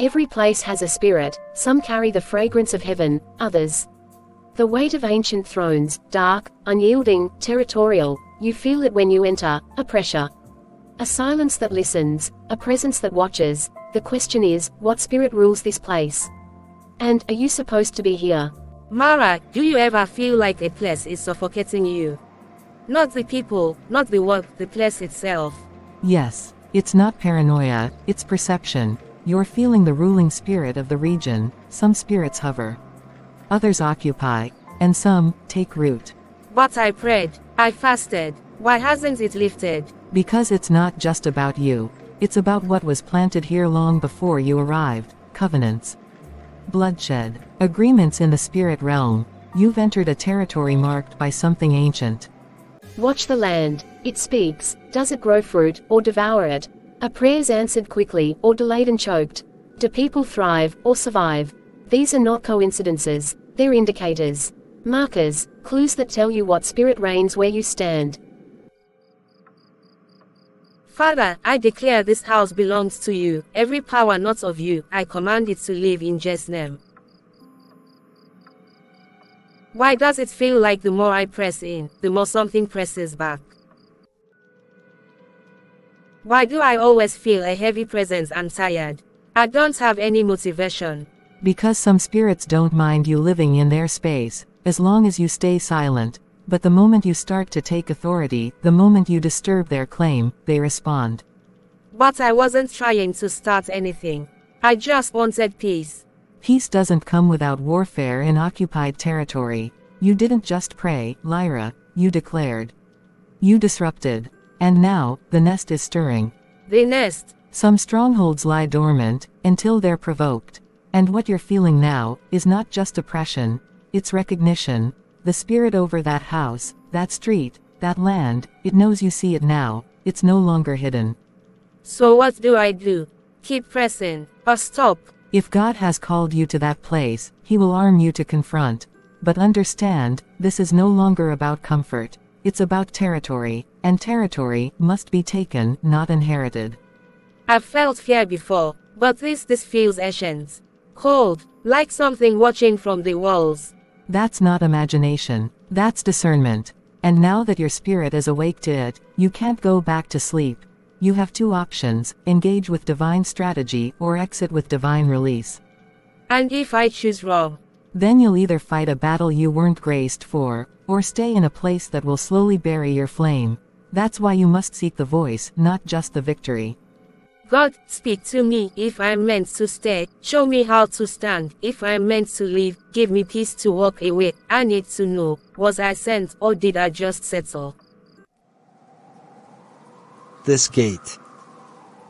Every place has a spirit, some carry the fragrance of heaven, others the weight of ancient thrones, dark, unyielding, territorial. You feel it when you enter, a pressure, a silence that listens, a presence that watches. The question is, what spirit rules this place? And, are you supposed to be here? Mara, do you ever feel like a place is suffocating you? Not the people, not the work, the place itself. Yes, it's not paranoia, it's perception. You're feeling the ruling spirit of the region. Some spirits hover, others occupy, and some take root. But I prayed, I fasted. Why hasn't it lifted? Because it's not just about you. It's about what was planted here long before you arrived. Covenants, bloodshed, agreements in the spirit realm. You've entered a territory marked by something ancient. Watch the land. It speaks. Does it grow fruit, or devour it? Are prayers answered quickly, or delayed and choked? Do people thrive, or survive? These are not coincidences. They're indicators. Markers, clues that tell you what spirit reigns where you stand. Father, I declare this house belongs to you. Every power not of you, I command it to live in Jesus' name. Why does it feel like the more I press in, the more something presses back? Why do I always feel a heavy presence and tired? I don't have any motivation. Because some spirits don't mind you living in their space, as long as you stay silent. But the moment you start to take authority, the moment you disturb their claim, they respond. But I wasn't trying to start anything. I just wanted peace. Peace doesn't come without warfare in occupied territory. You didn't just pray, Lyra, you declared. You disrupted. And now, the nest is stirring. The nest? Some strongholds lie dormant, until they're provoked. And what you're feeling now, is not just oppression, it's recognition. The spirit over that house, that street, that land, it knows you see it now. It's no longer hidden. So what do I do? Keep pressing, or stop? If God has called you to that place, He will arm you to confront. But understand, this is no longer about comfort. It's about territory, and territory must be taken, not inherited. I've felt fear before, but this feels ancient. Cold, like something watching from the walls. That's not imagination, that's discernment. And now that your spirit is awake to it, you can't go back to sleep. You have two options: engage with divine strategy or exit with divine release. And if I choose wrong? Then you'll either fight a battle you weren't graced for, or stay in a place that will slowly bury your flame. That's why you must seek the voice, not just the victory. God, speak to me if I'm meant to stay. Show me how to stand if I'm meant to leave. Give me peace to walk away. I need to know, was I sent or did I just settle? This gate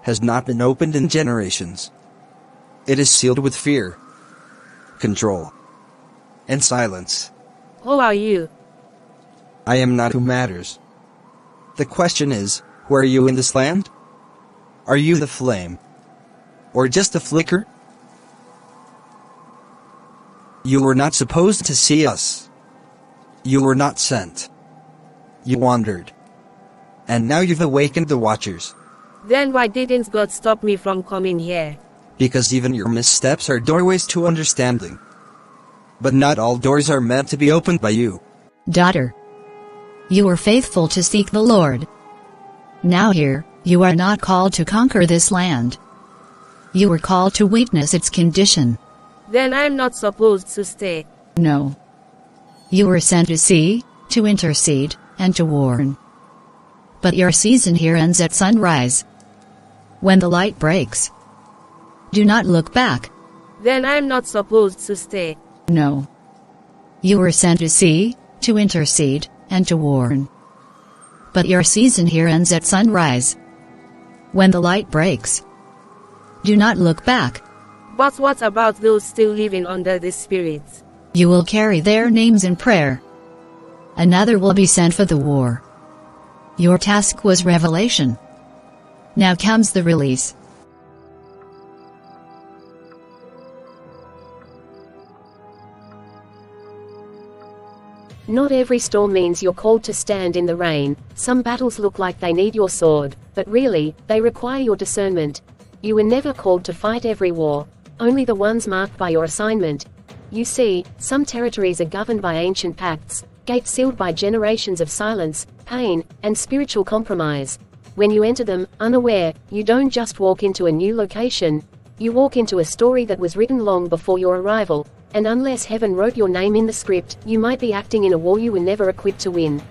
has not been opened in generations. It is sealed with fear, control, and silence. Who are you? I am not who matters. The question is, who are you in this land? Are you the flame? Or just a flicker? You were not supposed to see us. You were not sent. You wandered. And now you've awakened the Watchers. Then why didn't God stop me from coming here? Because even your missteps are doorways to understanding. But not all doors are meant to be opened by you. Daughter, you were faithful to seek the Lord. Now here, you are not called to conquer this land. You were called to witness its condition. Then I'm not supposed to stay. No. You were sent to see, to intercede, and to warn. But your season here ends at sunrise. When the light breaks, do not look back. Then I'm not supposed to stay. No. You were sent to see, to intercede, and to warn. But your season here ends at sunrise. When the light breaks, do not look back. But what about those still living under the Spirit? You will carry their names in prayer. Another will be sent for the war. Your task was revelation. Now comes the release. Not every storm means you're called to stand in the rain. Some battles look like they need your sword, but really, they require your discernment. You were never called to fight every war. only the ones marked by your assignment. You see, some territories are governed by ancient pacts, gates sealed by generations of silence, pain, and spiritual compromise. When you enter them, unaware, you don't just walk into a new location, you walk into a story that was written long before your arrival, and unless heaven wrote your name in the script, you might be acting in a war you were never equipped to win.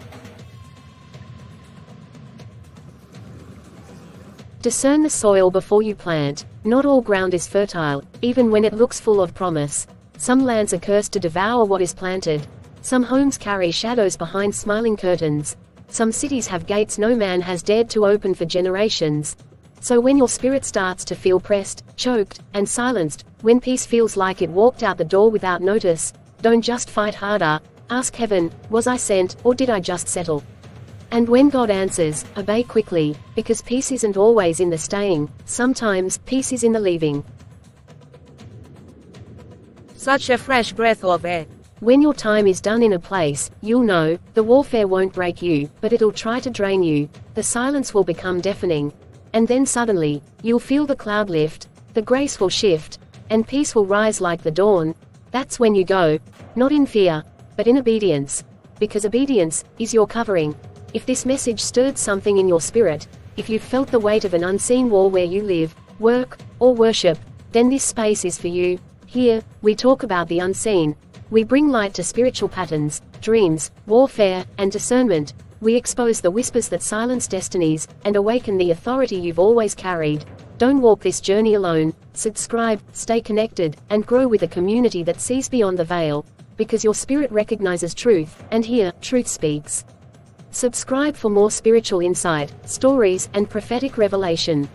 Discern the soil before you plant. Not all ground is fertile, even when it looks full of promise. Some lands are cursed to devour what is planted. Some homes carry shadows behind smiling curtains. Some cities have gates no man has dared to open for generations. So when your spirit starts to feel pressed, choked, and silenced, when peace feels like it walked out the door without notice, don't just fight harder. Ask heaven, was I sent, or did I just settle? And when God answers, obey quickly, because peace isn't always in the staying, sometimes, peace is in the leaving. Such a fresh breath of air. When your time is done in a place, you'll know, the warfare won't break you, but it'll try to drain you, the silence will become deafening. And then suddenly, you'll feel the cloud lift, the grace will shift, and peace will rise like the dawn. That's when you go, not in fear, but in obedience. Because obedience is your covering. If this message stirred something in your spirit, if you've felt the weight of an unseen war where you live, work, or worship, then this space is for you. Here, we talk about the unseen. We bring light to spiritual patterns, dreams, warfare, and discernment. We expose the whispers that silence destinies, and awaken the authority you've always carried. Don't walk this journey alone. Subscribe, stay connected, and grow with a community that sees beyond the veil. Because your spirit recognizes truth, and here, truth speaks. Subscribe for more spiritual insight, stories, and prophetic revelation.